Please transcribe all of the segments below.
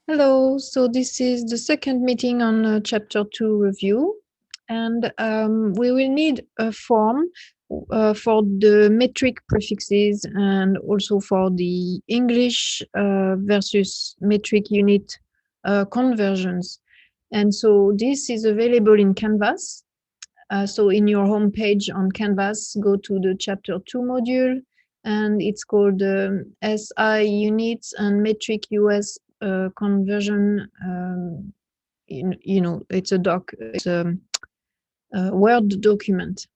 Hello, so this is the second meeting on Chapter 2 review, and we will need a form for the metric prefixes and also for the English versus metric unit conversions. And so this is available in Canvas. So in your home page on Canvas, go to the Chapter 2 module, and it's called SI units and metric US conversion. It's a Word document.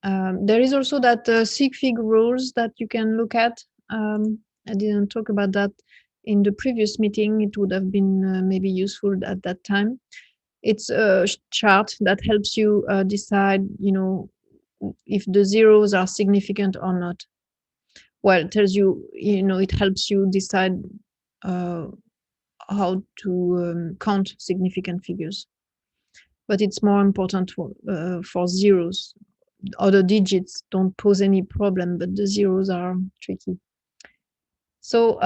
There is also that Sig Fig Rules that you can look at. I didn't talk about that in the previous meeting. It would have been maybe useful at that time. It's a chart that helps you decide, if the zeros are significant or not. Well, it tells you, it helps you decide how to count significant figures. But it's more important for zeros. Other digits don't pose any problem, but the zeros are tricky. So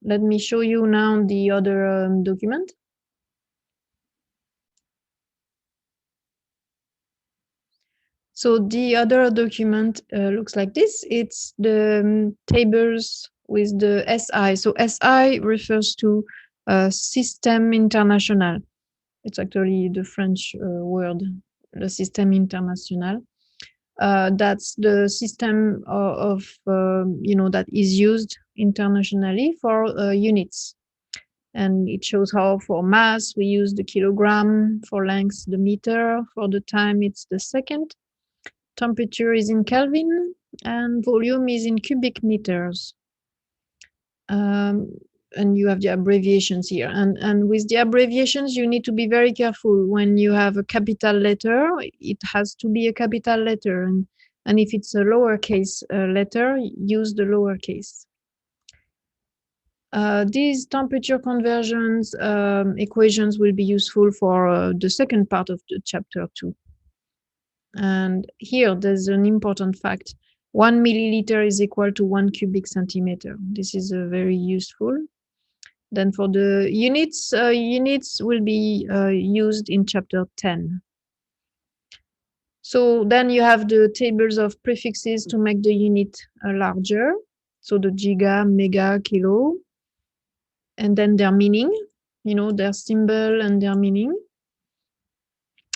let me show you now the other document. So the other document looks like this. It's the tables with the SI. So SI refers to Système International. It's actually the French word, le Système International. That's the system that is used internationally for units. And it shows how for mass we use the kilogram, for length the meter, for the time it's the second. Temperature is in Kelvin, and volume is in cubic meters. And you have the abbreviations here. And with the abbreviations, you need to be very careful. When you have a capital letter, it has to be a capital letter. And if it's a lowercase letter, use the lowercase. These temperature conversions equations will be useful for the second part of the chapter 2. And here there's an important fact. 1 milliliter is equal to 1 cubic centimeter. This is very useful. Then for the units, units will be used in chapter 10. So then you have the tables of prefixes to make the unit larger. So the giga, mega, kilo, and then their meaning, their symbol and their meaning.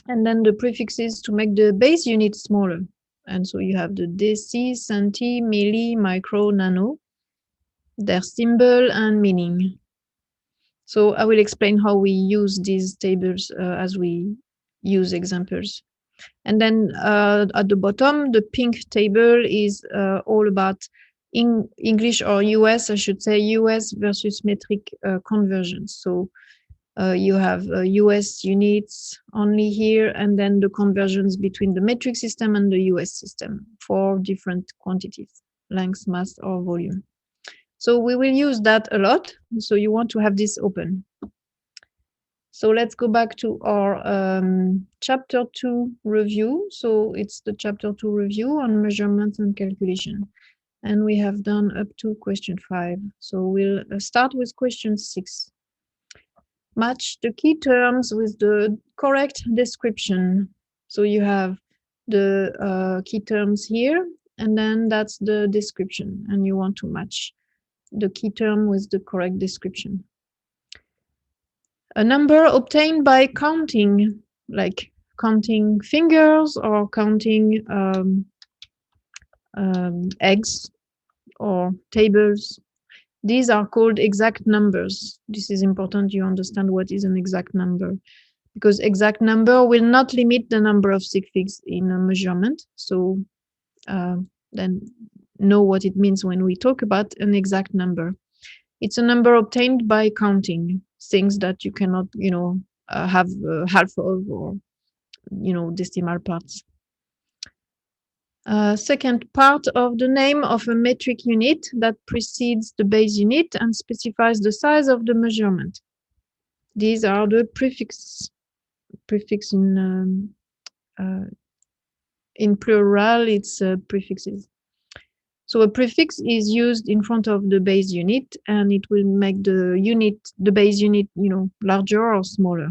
And then the prefixes to make the base unit smaller. And so you have the deci, centi, milli, micro, nano, their symbol and meaning. So I will explain how we use these tables as we use examples. And then at the bottom, the pink table is all about English or US, I should say, US versus metric conversions. So you have US units only here, and then the conversions between the metric system and the US system for different quantities, length, mass, or volume. So we will use that a lot. So you want to have this open. So let's go back to our chapter 2 review. So it's the chapter 2 review on measurements and calculation. And we have done up to question 5. So we'll start with question 6. Match the key terms with the correct description. So you have the key terms here, and then that's the description, and you want to match the key term with the correct description. A number obtained by counting, like counting fingers or counting eggs or tables. These are called exact numbers. This is important you understand what is an exact number, because exact number will not limit the number of sig figs in a measurement. So then know what it means when we talk about an exact number. It's a number obtained by counting things that you cannot, have half of, or, decimal parts. Second part of the name of a metric unit that precedes the base unit and specifies the size of the measurement. These are the prefixes. Prefix in plural, it's prefixes. So a prefix is used in front of the base unit, and it will make the base unit, larger or smaller.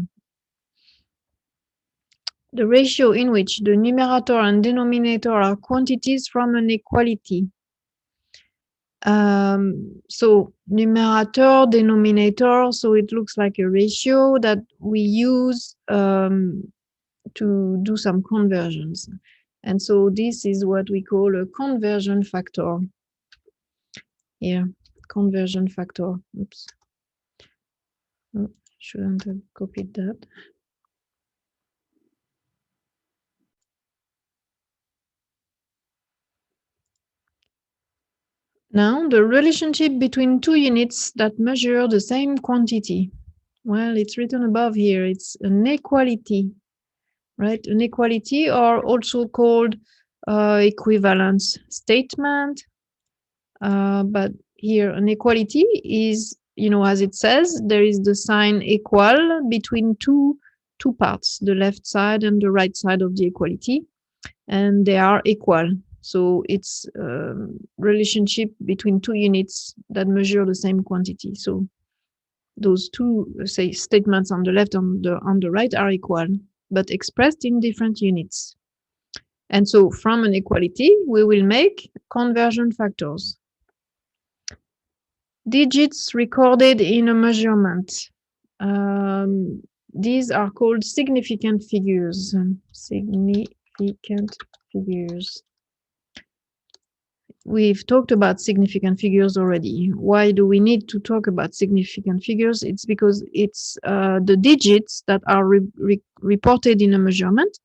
The ratio in which the numerator and denominator are quantities from an equality. So numerator, denominator, so it looks like a ratio that we use to do some conversions. And so this is what we call a conversion factor. Here, conversion factor. Oops. Oh, shouldn't have copied that. Now, the relationship between two units that measure the same quantity. Well, it's written above here. It's an equality, right? An equality, or also called equivalence statement. But here, an equality is, as it says, there is the sign equal between two parts, the left side and the right side of the equality, and they are equal. So it's relationship between two units that measure the same quantity. So those two, say, statements on the left and on the right are equal, but expressed in different units. And so from an equality, we will make conversion factors. Digits recorded in a measurement. These are called significant figures. Significant figures. We've talked about significant figures already. Why do we need to talk about significant figures? It's because it's the digits that are reported in a measurement,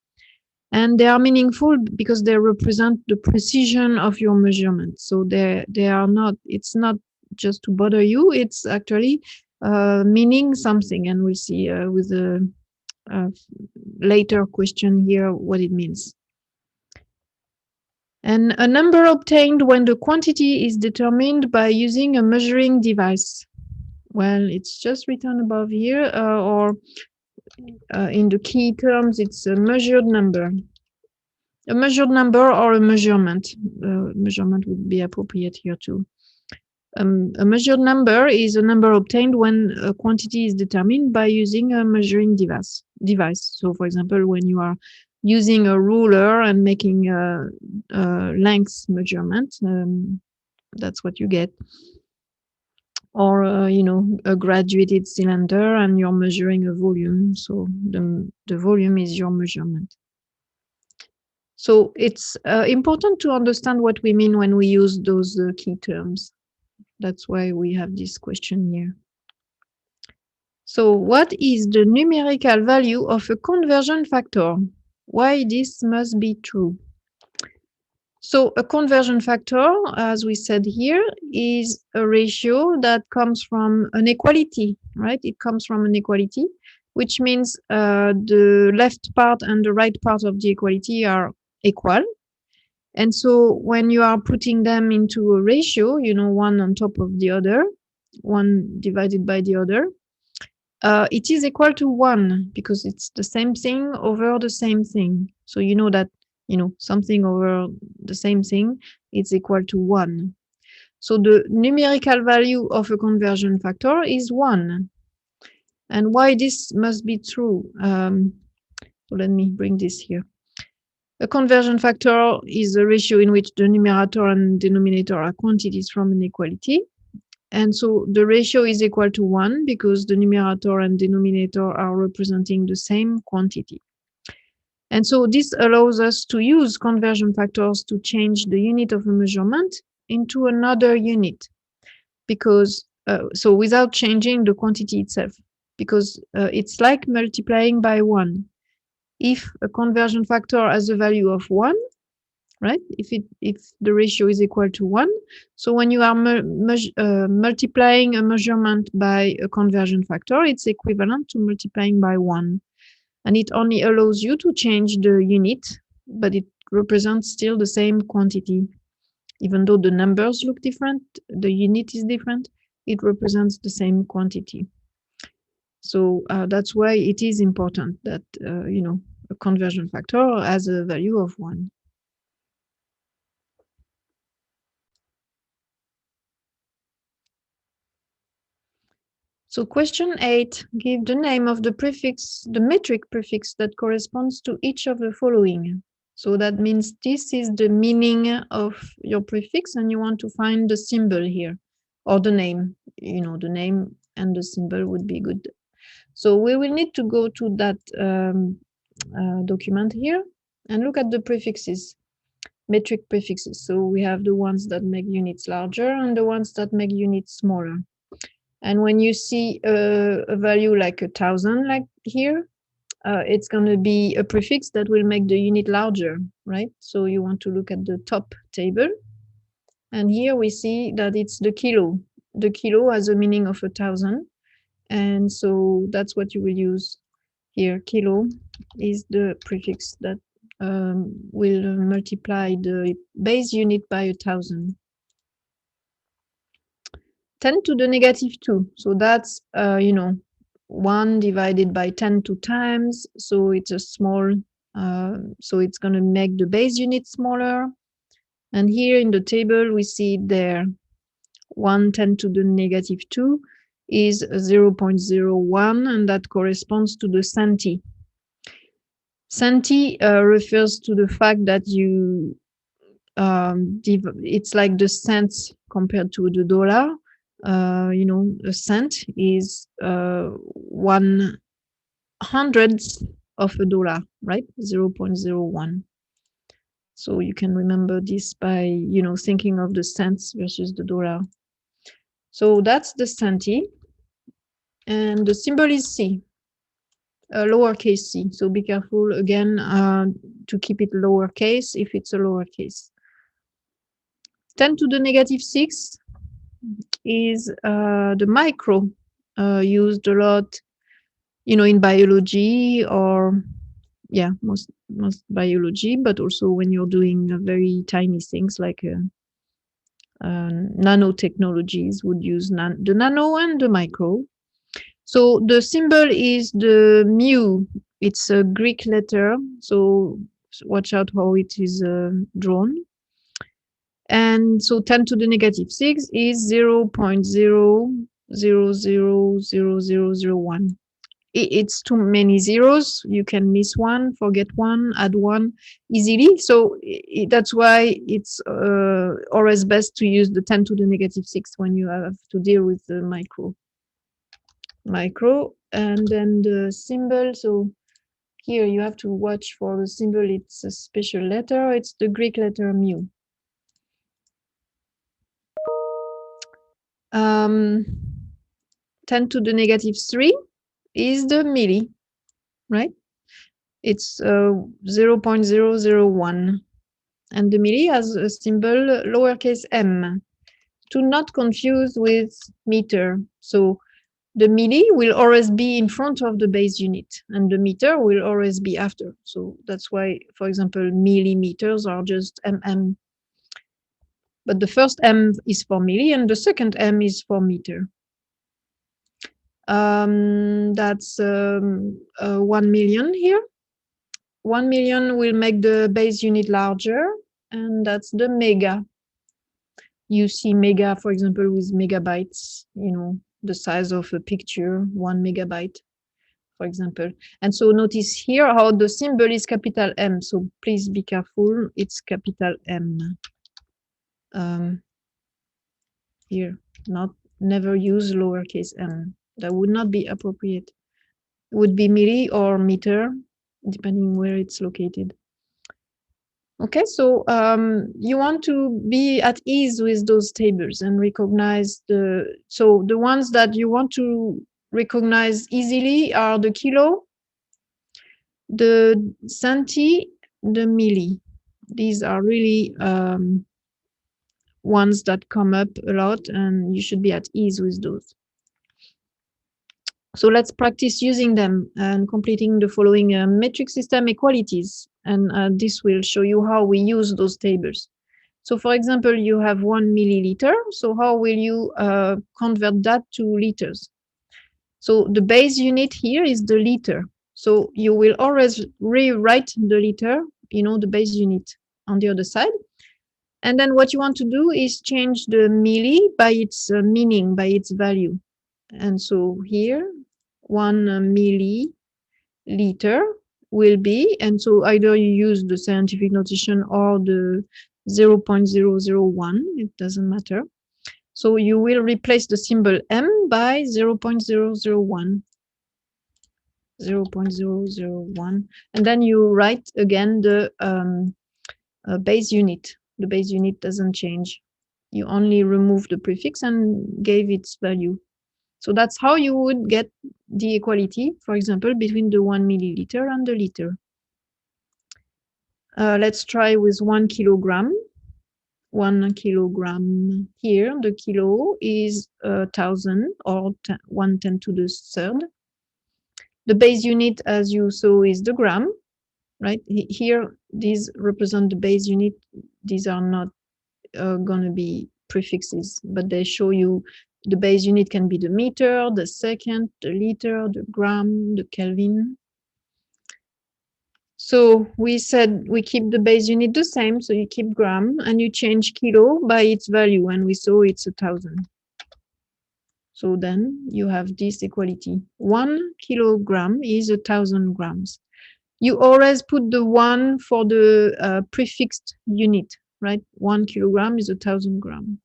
and they are meaningful because they represent the precision of your measurement. So they are not, it's not just to bother you, it's actually meaning something, and we'll see with a later question here what it means. And a number obtained when the quantity is determined by using a measuring device. Well, it's just written above here, or in the key terms, it's a measured number. A measured number or a measurement. Measurement would be appropriate here too. A measured number is a number obtained when a quantity is determined by using a measuring device. So, for example, when you are using a ruler and making a length measurement, that's what you get. Or, a graduated cylinder and you're measuring a volume. So the volume is your measurement. So it's important to understand what we mean when we use those key terms. That's why we have this question here. So what is the numerical value of a conversion factor? Why this must be true? So a conversion factor, as we said here, is a ratio that comes from an equality, right? It comes from an equality, which means the left part and the right part of the equality are equal. And so when you are putting them into a ratio, one on top of the other, one divided by the other, it is equal to 1 because it's the same thing over the same thing. So you know that, something over the same thing, it's equal to 1. So the numerical value of a conversion factor is 1. And why this must be true? So let me bring this here. A conversion factor is a ratio in which the numerator and denominator are quantities from an equality. And so the ratio is equal to 1 because the numerator and denominator are representing the same quantity. And so this allows us to use conversion factors to change the unit of a measurement into another unit, because so without changing the quantity itself, because it's like multiplying by 1. If a conversion factor has a value of 1, right? If the ratio is equal to 1, so when you are multiplying a measurement by a conversion factor, it's equivalent to multiplying by 1. And it only allows you to change the unit, but it represents still the same quantity. Even though the numbers look different, the unit is different, it represents the same quantity. So that's why it is important that, a conversion factor has a value of 1. So question 8, give the name of the prefix, the metric prefix that corresponds to each of the following. So that means this is the meaning of your prefix and you want to find the symbol here or the name. You know, the name and the symbol would be good. So we will need to go to that document here and look at the prefixes, metric prefixes. So we have the ones that make units larger and the ones that make units smaller. And when you see a value like 1,000, like here, it's going to be a prefix that will make the unit larger, right? So you want to look at the top table. And here we see that it's the kilo. The kilo has a meaning of 1,000. And so that's what you will use here. Kilo is the prefix that will multiply the base unit by 1,000. 10 to the negative 2. So that's, 1 divided by 10 2 times. So it's a small, so it's going to make the base unit smaller. And here in the table, we see there 1 10 to the negative 2 is 0.01, and that corresponds to the centi. Centi refers to the fact that you, it's like the cents compared to the dollar. A cent is 1/100th of a dollar, right? 0.01. So you can remember this by, thinking of the cents versus the dollar. So that's the centi. And the symbol is C, lowercase c. So be careful again to keep it lowercase if it's a lowercase. 10 to the negative 6 is the micro, used a lot, in biology or, most biology, but also when you're doing very tiny things like nanotechnologies would use the nano and the micro. So the symbol is the mu. It's a Greek letter, so watch out how it is drawn. And so 10 to the negative 6 is 0.0000001. It's too many zeros. You can miss one, forget one, add one easily. So that's why it's always best to use the 10 to the negative 6 when you have to deal with the micro. And then the symbol. So here you have to watch for the symbol. It's a special letter. It's the Greek letter mu. 10 to the negative 3 is the milli, right? It's 0.001. And the milli has a symbol lowercase m. To not confuse with meter. So the milli will always be in front of the base unit, and the meter will always be after. So that's why, for example, millimeters are just mm. But the first m is for milli, and the second m is for meter. That's 1 million here. 1 million will make the base unit larger, and that's the mega. You see mega, for example, with megabytes, the size of a picture, 1 megabyte, for example. And so notice here how the symbol is capital M. So please be careful, it's capital M. Here, never use lowercase m. That would not be appropriate. It would be milli or meter, depending where it's located. Okay, so you want to be at ease with those tables and recognize the ones that you want to recognize easily are the kilo, the centi, the milli. These are really ones that come up a lot, and you should be at ease with those. So let's practice using them and completing the following metric system equalities. And this will show you how we use those tables. So for example, you have 1 milliliter. So how will you convert that to liters? So the base unit here is the liter. So you will always rewrite the liter, the base unit on the other side. And then what you want to do is change the milli by its meaning, by its value. And so here, 1 milliliter will be, and so either you use the scientific notation or the 0.001, it doesn't matter. So you will replace the symbol M by 0.001. 0.001, and then you write again the base unit. The base unit doesn't change. You only remove the prefix and gave its value. So that's how you would get the equality, for example, between the 1 milliliter and the liter. Let's try with 1 kilogram. 1 kilogram here, the kilo is 1,000 or 1/10 to the third. The base unit, as you saw, is the gram, right? Here, these represent the base unit. These are not going to be prefixes, but they show you the base unit can be the meter, the second, the liter, the gram, the Kelvin. So we said we keep the base unit the same, so you keep gram and you change kilo by its value, and we saw it's 1,000. So then you have this equality. 1 kilogram is 1,000 grams. You always put the 1 for the prefixed unit, right? 1 kilogram is 1,000 grams.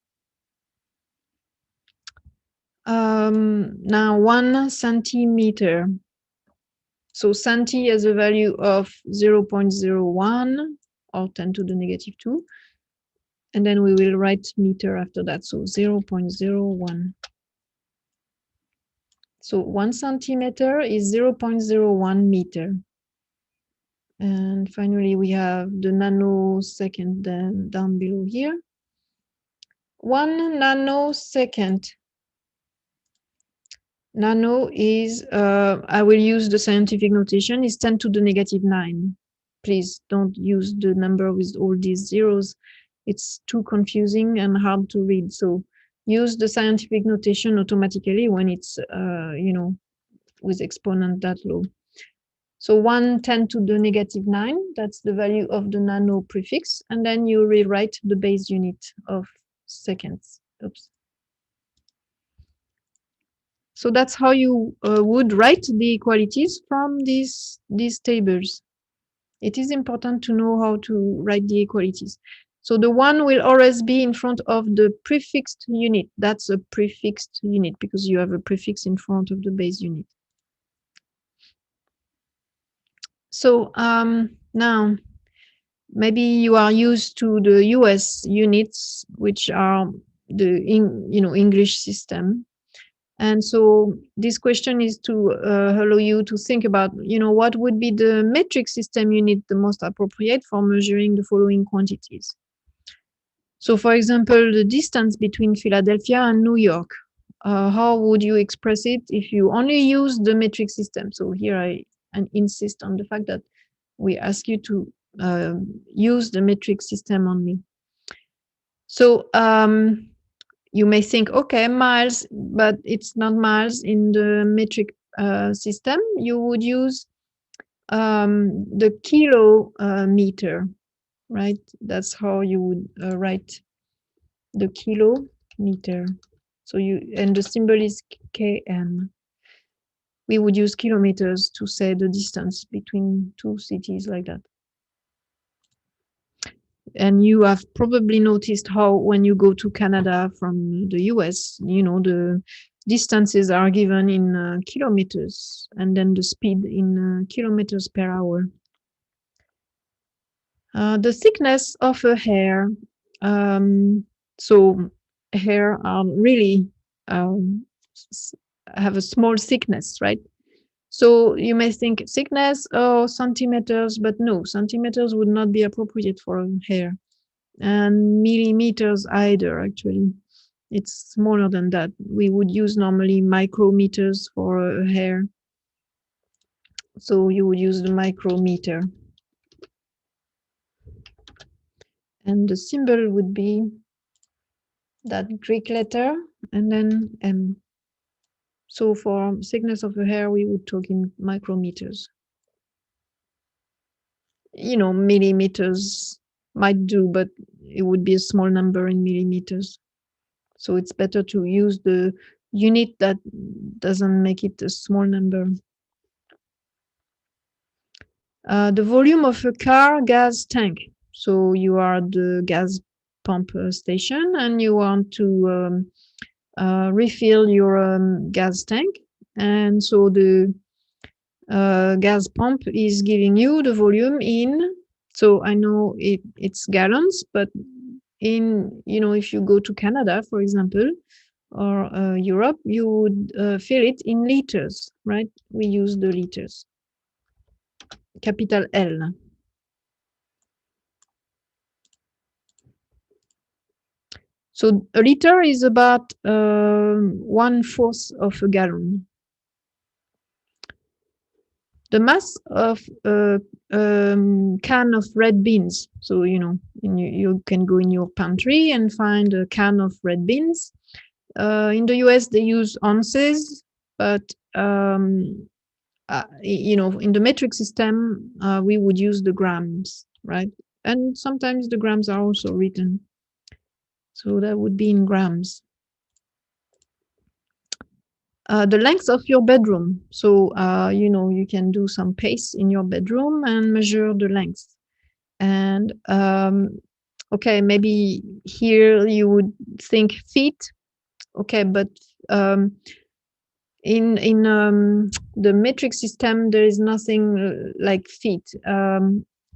Now 1 centimeter. So centi has a value of 0.01 or 10 to the negative 2. And then we will write meter after that. So 0.01. So 1 centimeter is 0.01 meter. And finally, we have the nanosecond then down below here. 1 nanosecond. Nano is, I will use the scientific notation, is 10 to the negative 9. Please don't use the number with all these zeros. It's too confusing and hard to read. So use the scientific notation automatically when it's, you know, with exponent that low. So 1 10 to the negative 9, that's the value of the nano prefix. And then you rewrite the base unit of seconds. Oops. So that's how you would write the equalities from these tables. It is important to know how to write the equalities. So the 1 will always be in front of the prefixed unit. That's a prefixed unit because you have a prefix in front of the base unit. So now, maybe you are used to the US units, which are the English system. And so this question is to allow you to think about, what would be the metric system unit the most appropriate for measuring the following quantities. So for example, the distance between Philadelphia and New York, how would you express it if you only use the metric system? So here I insist on the fact that we ask you to use the metric system only. So you may think, okay, miles, but it's not miles in the metric system. You would use the kilometer, right? That's how you would write the kilometer. So and the symbol is km. We would use kilometers to say the distance between two cities like that. And you have probably noticed how when you go to Canada from the US, the distances are given in kilometers and then the speed in kilometers per hour. The thickness of a hair. So hair are really have a small thickness, right? So you may think thickness, centimeters, but no, centimeters would not be appropriate for hair. And millimeters either, actually. It's smaller than that. We would use normally micrometers for hair. So you would use the micrometer. And the symbol would be that Greek letter and then M. So for thickness of the hair, we would talk in micrometers. Millimeters might do, but it would be a small number in millimeters. So it's better to use the unit that doesn't make it a small number. The volume of a car gas tank. So you are at the gas pump station and you want to refill your gas tank. And so the gas pump is giving you the volume in, so I know it's gallons, but in, if you go to Canada, for example, or Europe, you would fill it in liters, right? We use the liters, capital L. So a liter is about 1/4 of a gallon. The mass of a can of red beans. So, you can go in your pantry and find a can of red beans. In the US, they use ounces, but, in the metric system, we would use the grams, right? And sometimes the grams are also written. So that would be in grams. The length of your bedroom. So, you can do some pace in your bedroom and measure the length. And, okay, maybe here you would think feet. Okay, but in the metric system, there is nothing like feet.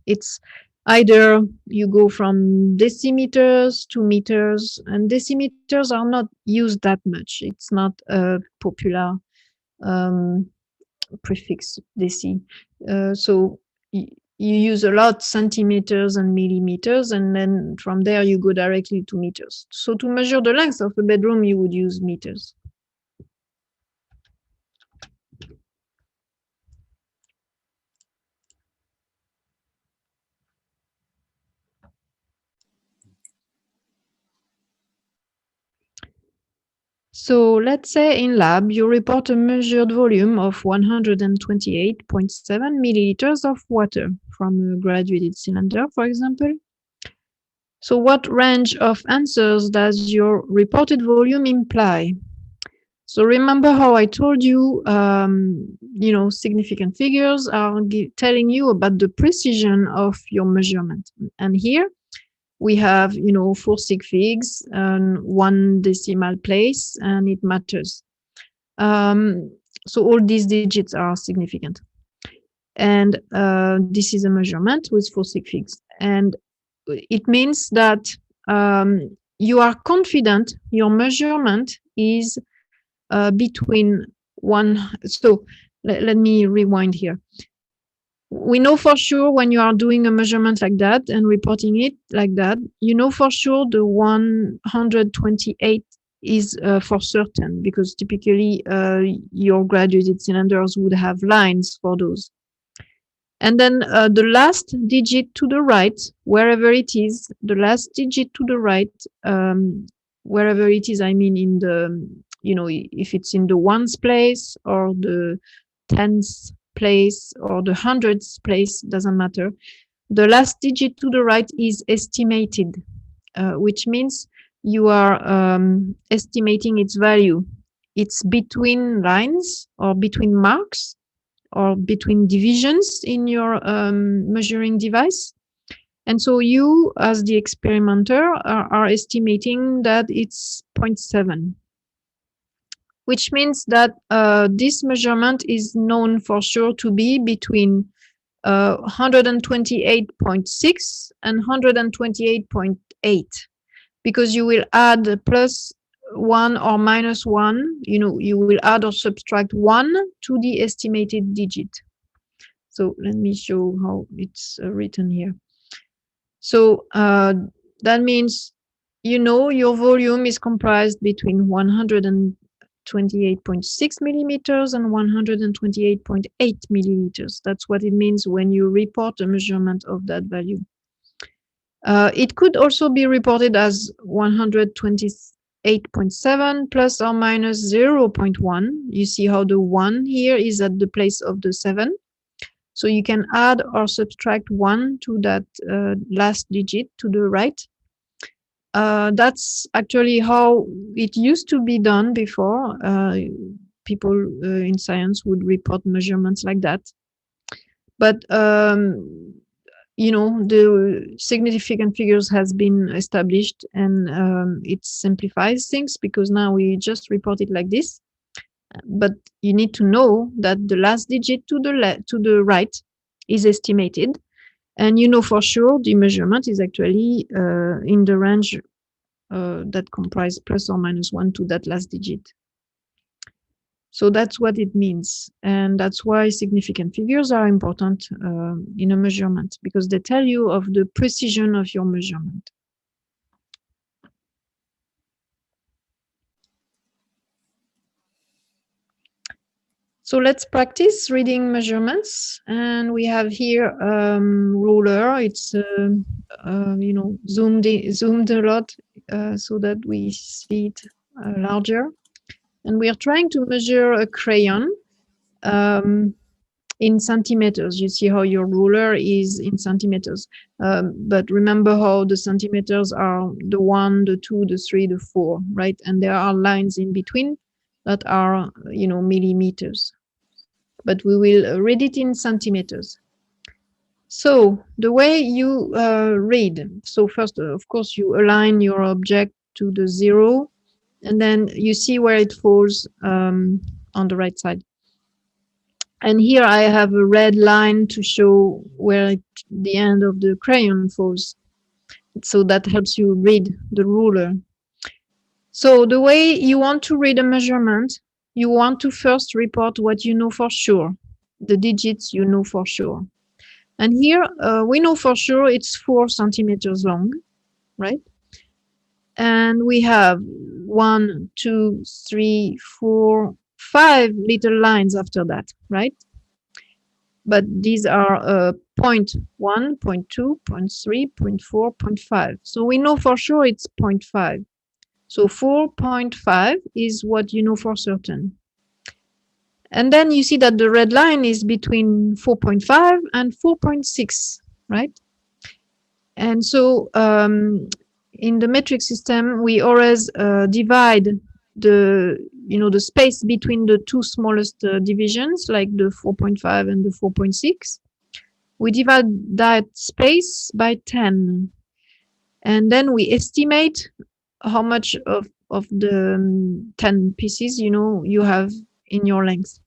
It's either you go from decimeters to meters, and decimeters are not used that much. It's not a popular prefix deci. So you use a lot centimeters and millimeters, and then from there you go directly to meters. So to measure the length of a bedroom, you would use meters. So let's say in lab, you report a measured volume of 128.7 milliliters of water from a graduated cylinder, for example. So what range of answers does your reported volume imply? So remember how I told you, significant figures are telling you about the precision of your measurement. And here we have, 4 sig figs and 1 decimal place, and it matters. So all these digits are significant. And this is a measurement with 4 sig figs. And it means that you are confident your measurement is between one. So let me rewind here. We know for sure when you are doing a measurement like that and reporting it like that, you know for sure the 128 is for certain, because typically your graduated cylinders would have lines for those. And then the last digit to the right, wherever it is, the last digit to the right, wherever it is, I mean in the, if it's in the ones place or the tens place or the hundreds place, doesn't matter. The last digit to the right is estimated, which means you are estimating its value. It's between lines or between marks or between divisions in your measuring device. And so you, as the experimenter, are estimating that it's 0.7, which means that this measurement is known for sure to be between 128.6 and 128.8, because you will add plus 1 or minus 1, you will add or subtract 1 to the estimated digit. So let me show how it's written here. So that means, your volume is comprised between 128.6 millimeters and 128.8 milliliters. That's what it means when you report a measurement of that value. It could also be reported as 128.7 plus or minus 0.1. You see how the 1 here is at the place of the 7. So you can add or subtract 1 to that last digit to the right. That's actually how it used to be done before. People in science would report measurements like that. But the significant figures has been established, and it simplifies things because now we just report it like this. But you need to know that the last digit to the right is estimated, and you know for sure the measurement is actually in the range that comprise plus or minus 1 to that last digit. So that's what it means. And that's why significant figures are important in a measurement, because they tell you of the precision of your measurement. So let's practice reading measurements. And we have here ruler. It's zoomed a lot so that we see it larger. And we are trying to measure a crayon in centimeters. You see how your ruler is in centimeters. But remember how the centimeters are the 1, the 2, the 3, the 4, right? And there are lines in between that are, millimeters. But we will read it in centimeters. So the way you read, so first, of course, you align your object to the 0, and then you see where it falls on the right side. And here I have a red line to show where the end of the crayon falls. So that helps you read the ruler. So the way you want to read a measurement, you want to first report what you know for sure, the digits you know for sure. And here we know for sure it's 4 centimeters long, right? And we have 1, 2, 3, 4, 5 little lines after that, right? But these are 0.1, 0.2, 0.3, 0.4, 0.5. So we know for sure it's 0.5. So 4.5 is what you know for certain. And then you see that the red line is between 4.5 and 4.6, right? And so in the metric system, we always divide the space between the two smallest divisions, like the 4.5 and the 4.6. We divide that space by 10. And then we estimate how much of the 10 pieces you have in your length.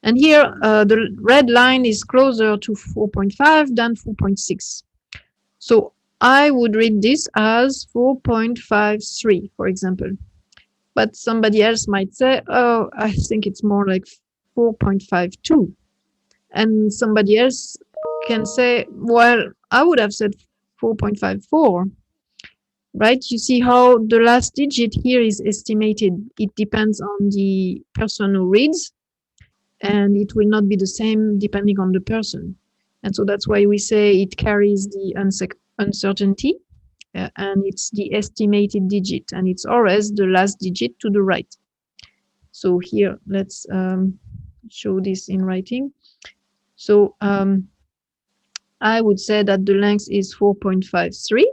And here the red line is closer to 4.5 than 4.6. So I would read this as 4.53, for example. But somebody else might say, oh, I think it's more like 4.52. And somebody else can say, well, I would have said 4.54. Right? You see how the last digit here is estimated. It depends on the person who reads, and it will not be the same depending on the person. And so that's why we say it carries the uncertainty, and it's the estimated digit, and it's always the last digit to the right. So here, let's show this in writing. So I would say that the length is 4.53.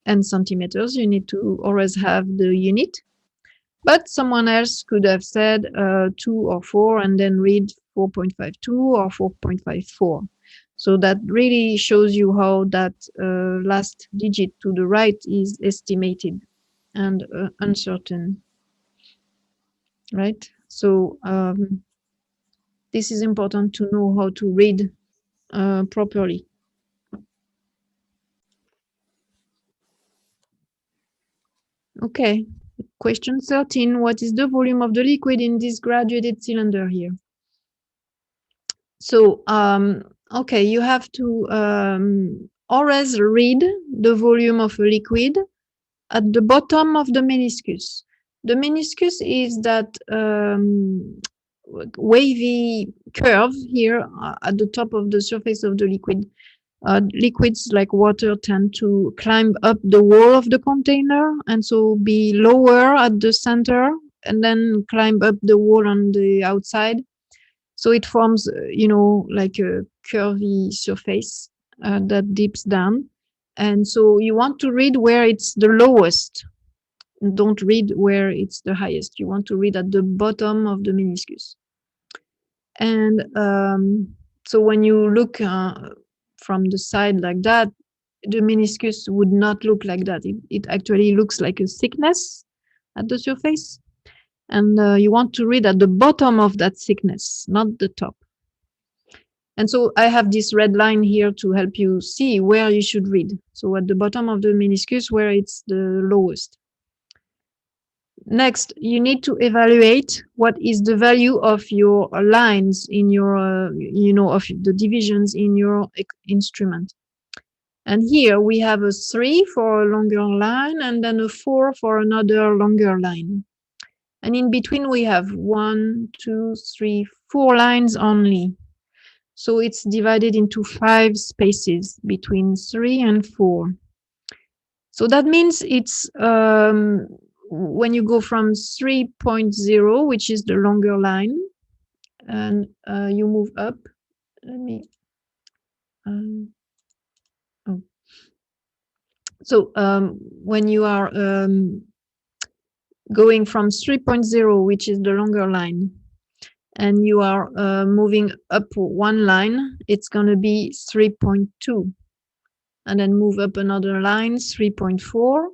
And centimeters, you need to always have the unit. But someone else could have said 2 or 4 and then read 4.52 or 4.54. So that really shows you how that last digit to the right is estimated and uncertain, right? So this is important to know how to read properly. Okay, question 13. What is the volume of the liquid in this graduated cylinder here? So, okay, you have to always read the volume of a liquid at the bottom of the meniscus. The meniscus is that wavy curve here at the top of the surface of the liquid. Liquids like water tend to climb up the wall of the container and so be lower at the center and then climb up the wall on the outside. So it forms, like a curvy surface that dips down. And so you want to read where it's the lowest. Don't read where it's the highest. You want to read at the bottom of the meniscus. And so when you look from the side like that, the meniscus would not look like that. It actually looks like a thickness at the surface. And you want to read at the bottom of that thickness, not the top. And so I have this red line here to help you see where you should read. So at the bottom of the meniscus, where it's the lowest. Next, you need to evaluate what is the value of your lines in your, of the divisions in your instrument. And here we have a 3 for a longer line and then a 4 for another longer line. And in between we have 1, 2, 3, 4 lines only. So it's divided into 5 spaces between 3 and 4. So that means it's when you go from 3.0, which is the longer line, and you move up. Let me. So when you are going from 3.0, which is the longer line, and you are moving up one line, it's going to be 3.2. And then move up another line, 3.4.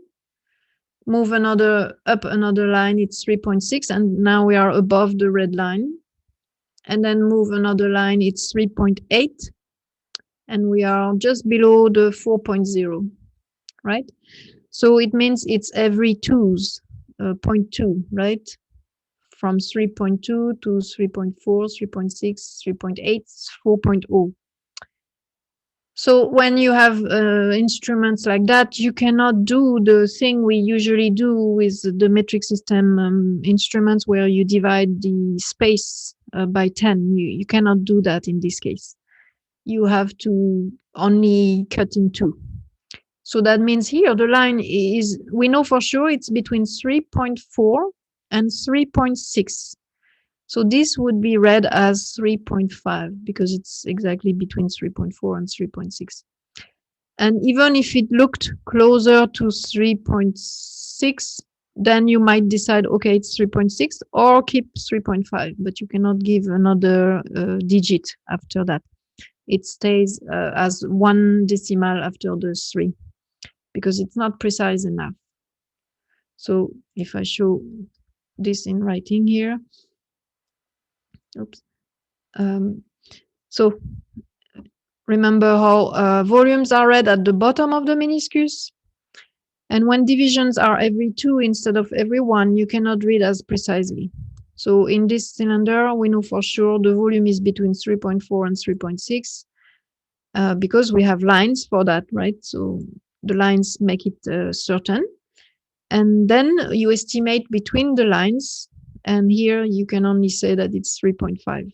Move up another line, it's 3.6. And now we are above the red line. And then move another line, it's 3.8. And we are just below the 4.0, right? So it means it's every 0.2, right? From 3.2 to 3.4, 3.6, 3.8, 4.0. So when you have instruments like that, you cannot do the thing we usually do with the metric system instruments where you divide the space by 10. You cannot do that in this case. You have to only cut in 2. So that means here the line is, we know for sure it's between 3.4 and 3.6. So this would be read as 3.5 because it's exactly between 3.4 and 3.6. And even if it looked closer to 3.6, then you might decide, okay, it's 3.6 or keep 3.5, but you cannot give another digit after that. It stays as 1 decimal after the 3 because it's not precise enough. So if I show this in writing here, oops. So remember how volumes are read at the bottom of the meniscus? And when divisions are every 2 instead of every 1, you cannot read as precisely. So in this cylinder, we know for sure the volume is between 3.4 and 3.6 because we have lines for that, right? So the lines make it certain. And then you estimate between the lines. And here you can only say that it's 3.5.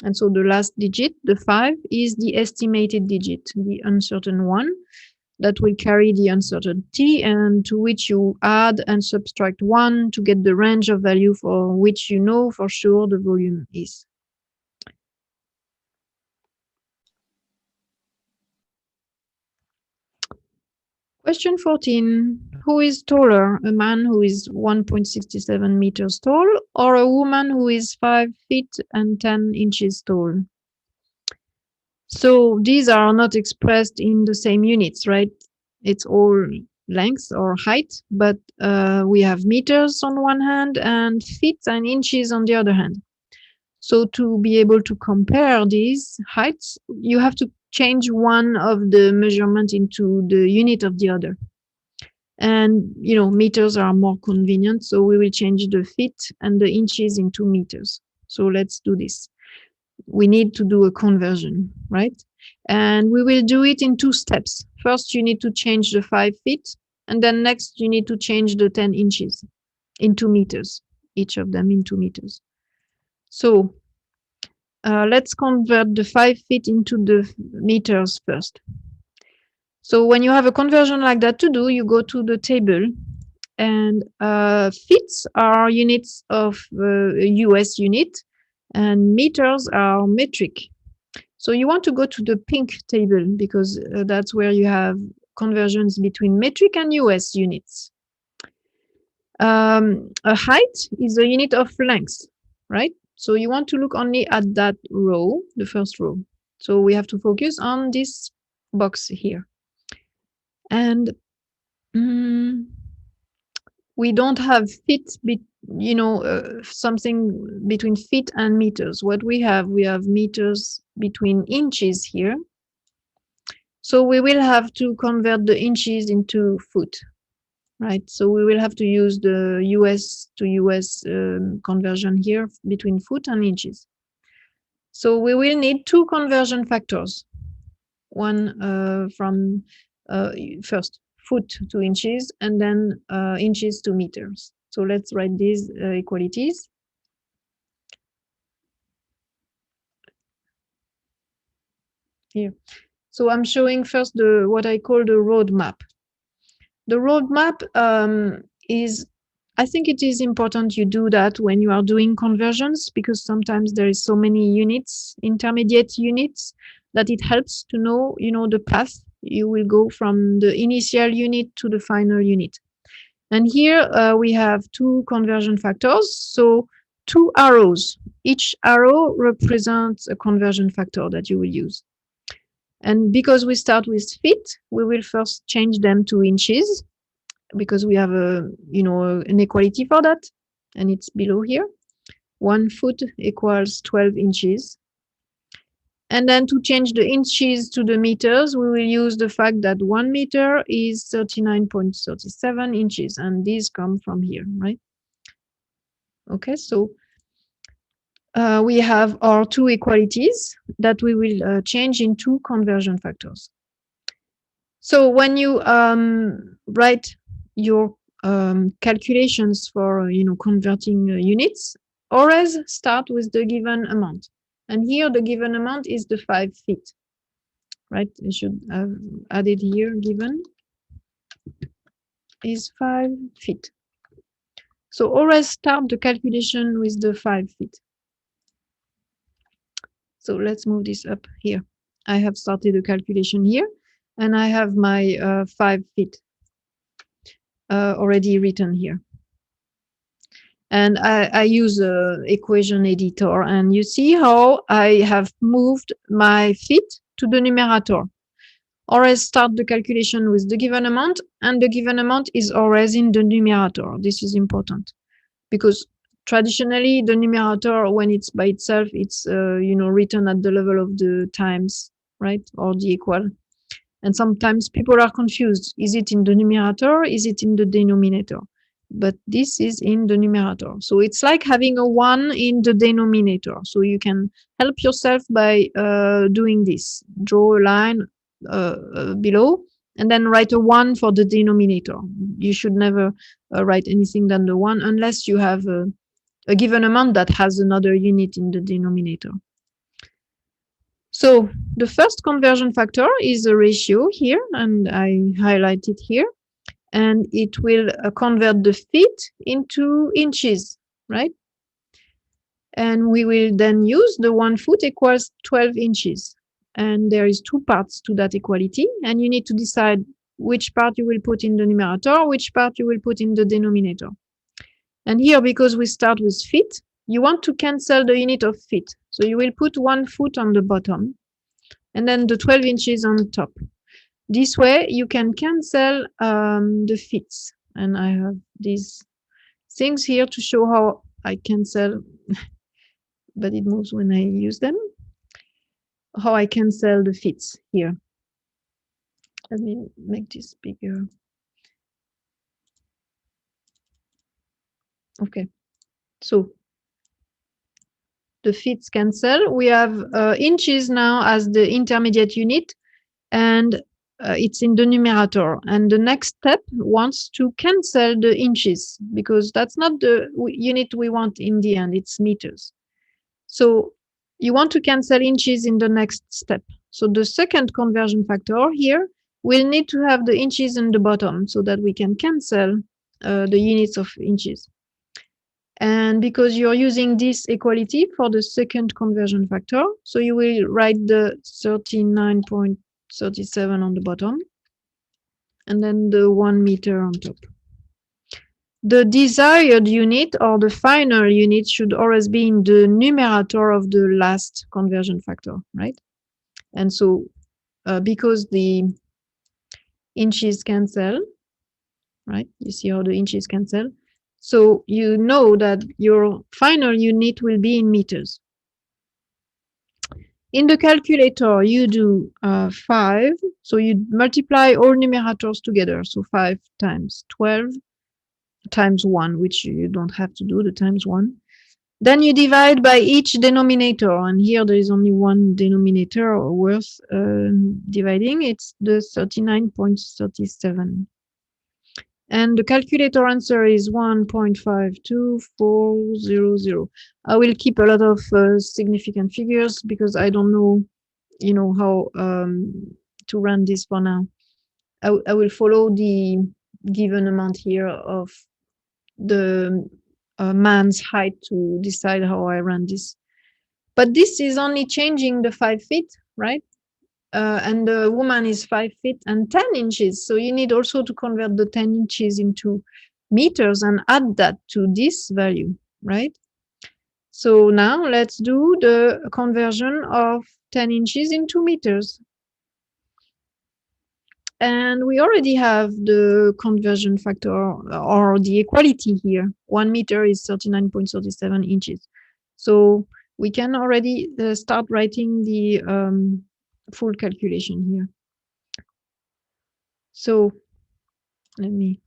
And so the last digit, the 5, is the estimated digit, the uncertain one that will carry the uncertainty and to which you add and subtract 1 to get the range of value for which you know for sure the volume is. Question 14. Who is taller, a man who is 1.67 meters tall or a woman who is 5 feet and 10 inches tall? So these are not expressed in the same units, right? It's all length or height, but we have meters on one hand and feet and inches on the other hand. So to be able to compare these heights, you have to change one of the measurement into the unit of the other. And, meters are more convenient, so we will change the feet and the inches into meters. So let's do this. We need to do a conversion, right? And we will do it in 2 steps. First, you need to change the 5 feet, and then next you need to change the 10 inches into meters, each of them into meters. So let's convert the 5 feet into the meters first. So when you have a conversion like that to do, you go to the table, and feet are units of US unit, and meters are metric. So you want to go to the pink table because that's where you have conversions between metric and US units. A height is a unit of length, right? So you want to look only at that row, the first row. So we have to focus on this box here. And we don't have feet, something between feet and meters. What we have meters between inches here. So we will have to convert the inches into foot, right? So we will have to use the US to US conversion here between foot and inches. So we will need two conversion factors. One from first foot to inches, and then inches to meters. So let's write these equalities. Here. So I'm showing first what I call the roadmap. The roadmap is, I think it is important you do that when you are doing conversions, because sometimes there is so many units, intermediate units, that it helps to know, the path you will go from the initial unit to the final unit. And here we have two conversion factors. So two arrows. Each arrow represents a conversion factor that you will use. And because we start with feet, we will first change them to inches, because we have an inequality for that, and it's below here. 1 foot equals 12 inches. And then to change the inches to the meters, we will use the fact that 1 meter is 39.37 inches, and these come from here, right? Okay, so we have our two equalities that we will change into conversion factors. So when you write your calculations for converting units, always start with the given amount. And here the given amount is the 5 feet, right? I should have added here, given is 5 feet. So always start the calculation with the 5 feet. So let's move this up here. I have started the calculation here, and I have my 5 feet already written here. And I use an equation editor, and you see how I have moved my feet to the numerator. Always start the calculation with the given amount, and the given amount is always in the numerator. This is important, because traditionally the numerator, when it's by itself, it's written at the level of the times, right, or the equal. And sometimes people are confused. Is it in the numerator? Is it in the denominator? But this is in the numerator. So it's like having a 1 in the denominator. So you can help yourself by doing this. Draw a line below, and then write a 1 for the denominator. You should never write anything than the 1 unless you have a given amount that has another unit in the denominator. So the first conversion factor is a ratio here, and I highlight it here. And it will convert the feet into inches, right? And we will then use the 1 foot equals 12 inches. And there is two parts to that equality, and you need to decide which part you will put in the numerator, which part you will put in the denominator. And here, because we start with feet, you want to cancel the unit of feet. So you will put 1 foot on the bottom, and then the 12 inches on top. This way, you can cancel the feet. And I have these things here to show how I cancel, but it moves when I use them, how I cancel the feet here. Let me make this bigger. Okay, so the feet cancel. We have inches now as the intermediate unit, and it's in the numerator. And the next step wants to cancel the inches, because that's not the unit we want in the end, it's meters. So you want to cancel inches in the next step. So the second conversion factor here will need to have the inches in the bottom so that we can cancel the units of inches. And because you're using this equality for the second conversion factor, so you will write the 39.37 on the bottom. and then the 1 meter on top. The desired unit or the final unit should always be in the numerator of the last conversion factor, right? And so because the inches cancel, right? You see how the inches cancel. So you know that your final unit will be in meters. In the calculator, you do 5. So you multiply all numerators together. So 5 times 12 times 1, which you don't have to do, the times 1. Then you divide by each denominator. And here there is only one denominator worth dividing. It's the 39.37. And the calculator answer is 1.52400. I will keep a lot of significant figures because I don't know, how to run this for now. I will follow the given amount here of the man's height to decide how I run this. But this is only changing the 5 feet, right? And the woman is 5 feet and 10 inches. So you need also to convert the 10 inches into meters and add that to this value, right? So now let's do the conversion of 10 inches into meters. And we already have the conversion factor or the equality here. 1 meter is 39.37 inches. So we can already start writing the full calculation here. So let me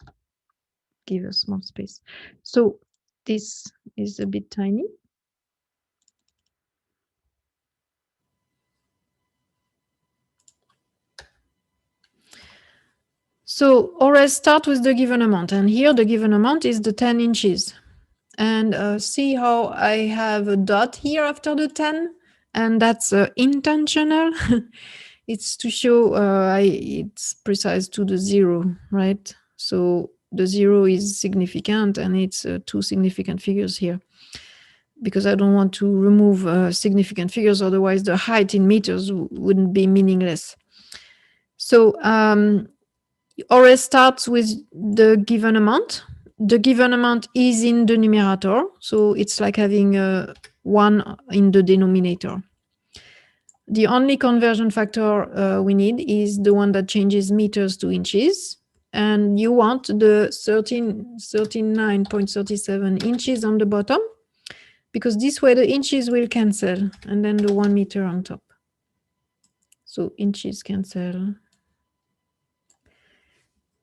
give us more space. So this is a bit tiny. So always start with the given amount. And here the given amount is the 10 inches. And see how I have a dot here after the 10? And that's intentional. It's to show it's precise to the 0, right? So the 0 is significant and it's 2 significant figures here. Because I don't want to remove significant figures, otherwise the height in meters wouldn't be meaningless. So always starts with the given amount. The given amount is in the numerator, so it's like having 1 in the denominator. The only conversion factor we need is the one that changes meters to inches. And you want the 39.37 inches on the bottom, because this way the inches will cancel, and then the 1 meter on top. So inches cancel.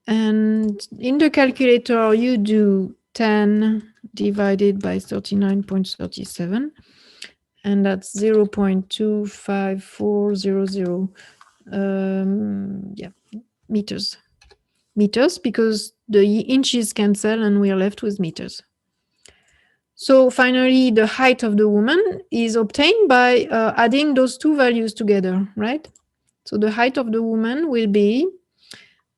And in the calculator, you do 10 divided by 39.37, and that's 0.25400 meters. Meters, because the inches cancel and we are left with meters. So finally, the height of the woman is obtained by adding those two values together, right? So the height of the woman will be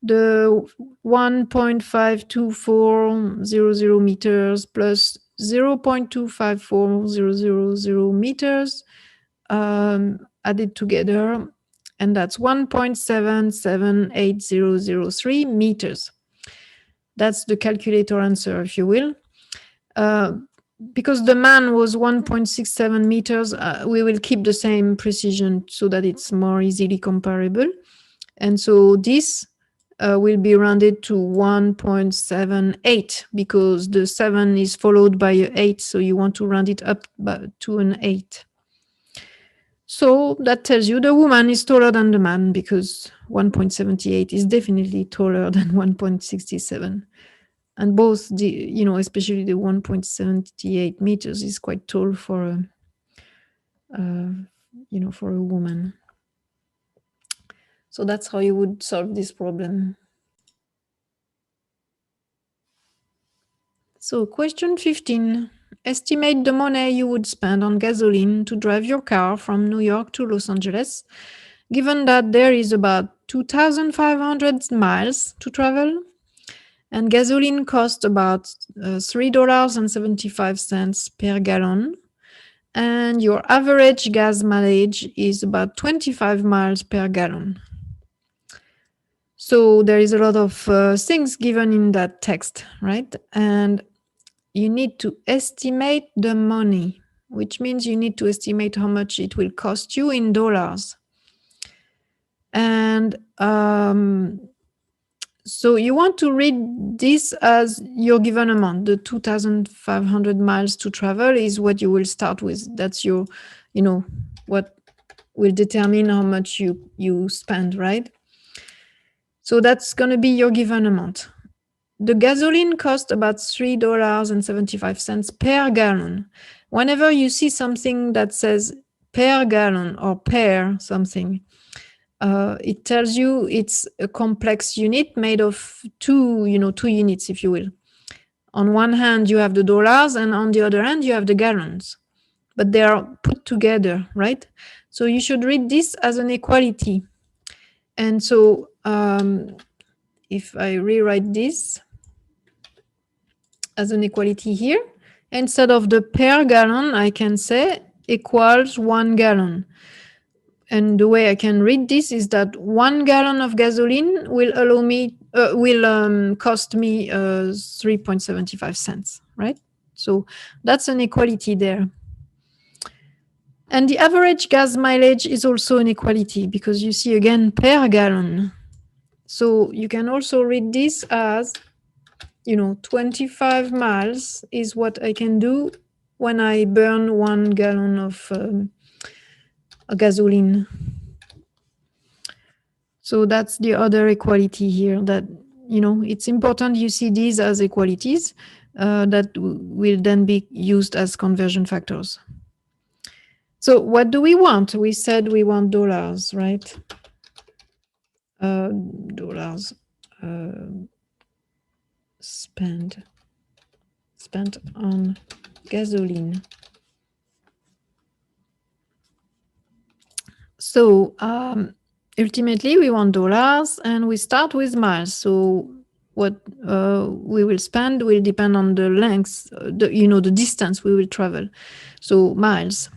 the 1.52400 meters plus 0.254000 meters added together, and that's 1.778003 meters. That's the calculator answer, if you will. Because the man was 1.67 meters, we will keep the same precision so that it's more easily comparable. And so this will be rounded to 1.78 because the 7 is followed by an 8, so you want to round it up to an 8. So that tells you the woman is taller than the man, because 1.78 is definitely taller than 1.67. And both especially the 1.78 meters is quite tall for for a woman. So that's how you would solve this problem. So question 15. Estimate the money you would spend on gasoline to drive your car from New York to Los Angeles, given that there is about 2,500 miles to travel, and gasoline costs about $3.75 per gallon, and your average gas mileage is about 25 miles per gallon. So there is a lot of things given in that text, right? And you need to estimate the money, which means you need to estimate how much it will cost you in dollars. And so you want to read this as your given amount. The 2,500 miles to travel is what you will start with. That's your, what will determine how much you spend, right? So that's going to be your given amount. The gasoline cost about $3.75 per gallon. Whenever you see something that says per gallon or per something, it tells you it's a complex unit made of two units, if you will. On one hand, you have the dollars, and on the other hand, you have the gallons. But they are put together, right? So you should read this as an equality. And so if I rewrite this as an equality here, instead of the per gallon, I can say equals 1 gallon. And the way I can read this is that 1 gallon of gasoline will cost me 3.75 cents, right? So that's an equality there. And the average gas mileage is also an equality because you see again per gallon. So you can also read this as, 25 miles is what I can do when I burn 1 gallon of gasoline. So that's the other equality here that, it's important you see these as equalities that will then be used as conversion factors. So what do we want? We said we want dollars, right? Dollars spent on gasoline. So ultimately, we want dollars, and we start with miles. So what we will spend will depend on the length, the distance we will travel. So miles.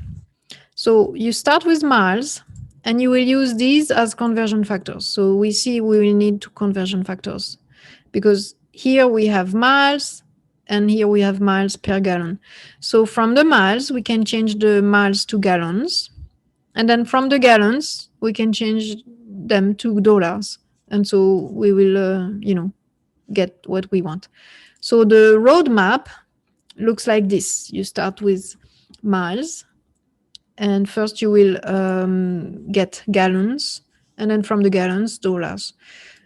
So you start with miles, and you will use these as conversion factors. So we see we will need two conversion factors because here we have miles, and here we have miles per gallon. So from the miles, we can change the miles to gallons. And then from the gallons, we can change them to dollars. And so we will, get what we want. So the roadmap looks like this. You start with miles. And first you will get gallons. And then from the gallons, dollars.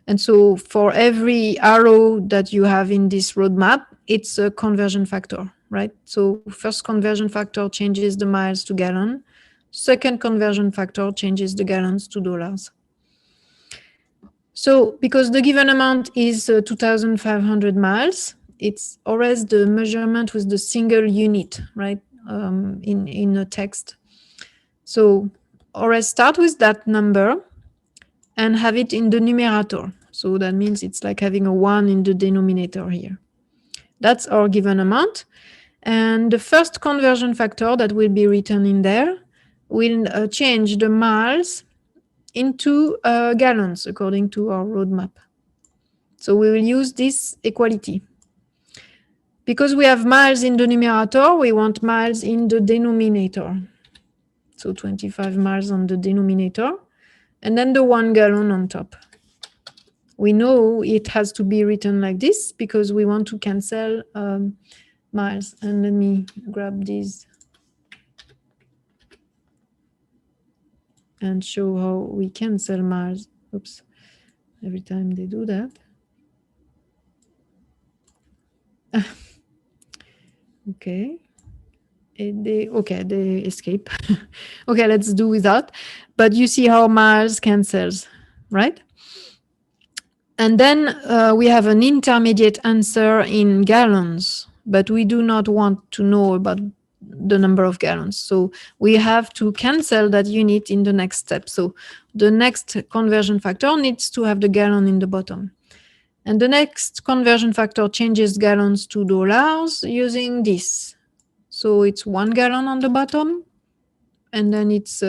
And so for every arrow that you have in this roadmap, it's a conversion factor, right? So first conversion factor changes the miles to gallon. Second conversion factor changes the gallons to dollars. So because the given amount is 2,500 miles, it's always the measurement with the single unit, right, in a text. So always start with that number and have it in the numerator. So that means it's like having a 1 in the denominator here. That's our given amount. And the first conversion factor that will be written in there will change the miles into gallons according to our roadmap. So we will use this equality. Because we have miles in the numerator, we want miles in the denominator. So 25 miles on the denominator, and then the 1 gallon on top. We know it has to be written like this because we want to cancel miles. And let me grab these and show how we cancel miles. Oops, every time they do that. Okay. They escape. Okay, let's do without. But you see how miles cancels, right? And then we have an intermediate answer in gallons, but we do not want to know about the number of gallons. So we have to cancel that unit in the next step. So the next conversion factor needs to have the gallon in the bottom. And the next conversion factor changes gallons to dollars using this. So it's 1 gallon on the bottom, and then it's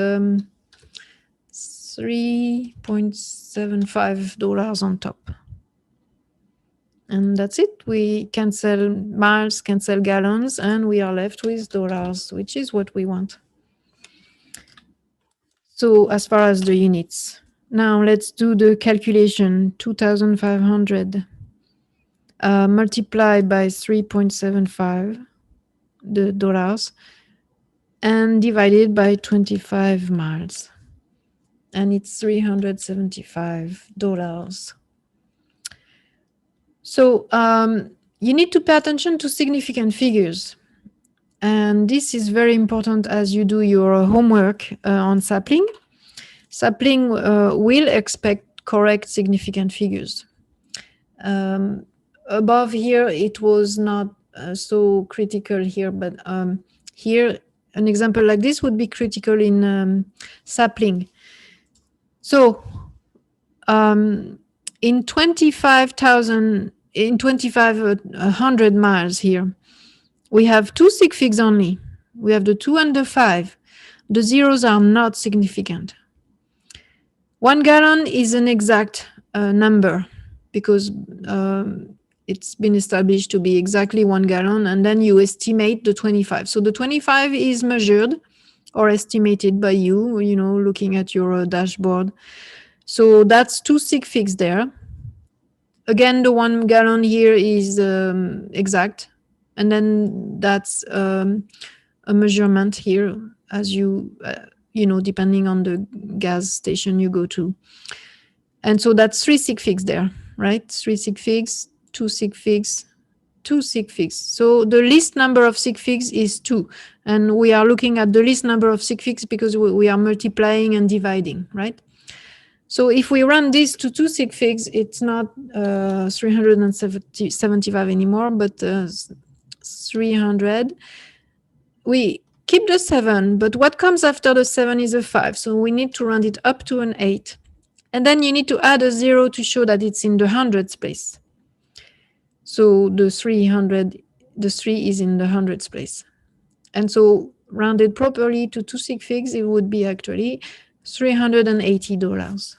$3.75 on top. And that's it. We cancel miles, cancel gallons, and we are left with dollars, which is what we want. So as far as the units. Now let's do the calculation. 2,500 multiplied by 3.75 the dollars and divided by 25 miles. And it's $375. So you need to pay attention to significant figures. And this is very important as you do your homework on sapling. Sapling will expect correct significant figures. Above here, it was not so critical here, but here, an example like this would be critical in sapling. So in 2,500 miles here, we have two sig figs only. We have the 2 and the 5. The zeros are not significant. 1 gallon is an exact number because it's been established to be exactly 1 gallon, and then you estimate the 25. So the 25 is measured or estimated by you, looking at your dashboard. So that's 2 sig figs there. Again, the 1 gallon here is exact. And then that's a measurement here as you, depending on the gas station you go to. And so that's 3 sig figs there, right? 3 sig figs, 2 sig figs, 2 sig figs. So the least number of sig figs is 2. And we are looking at the least number of sig figs because we are multiplying and dividing, right? So if we run this to 2 sig figs, it's not 375 anymore, but 300. We keep the 7, but what comes after the 7 is a 5. So we need to round it up to an 8. And then you need to add a 0 to show that it's in the hundreds place. So the 3 is in the hundreds place. And so rounded properly to 2 sig figs, it would be actually $380.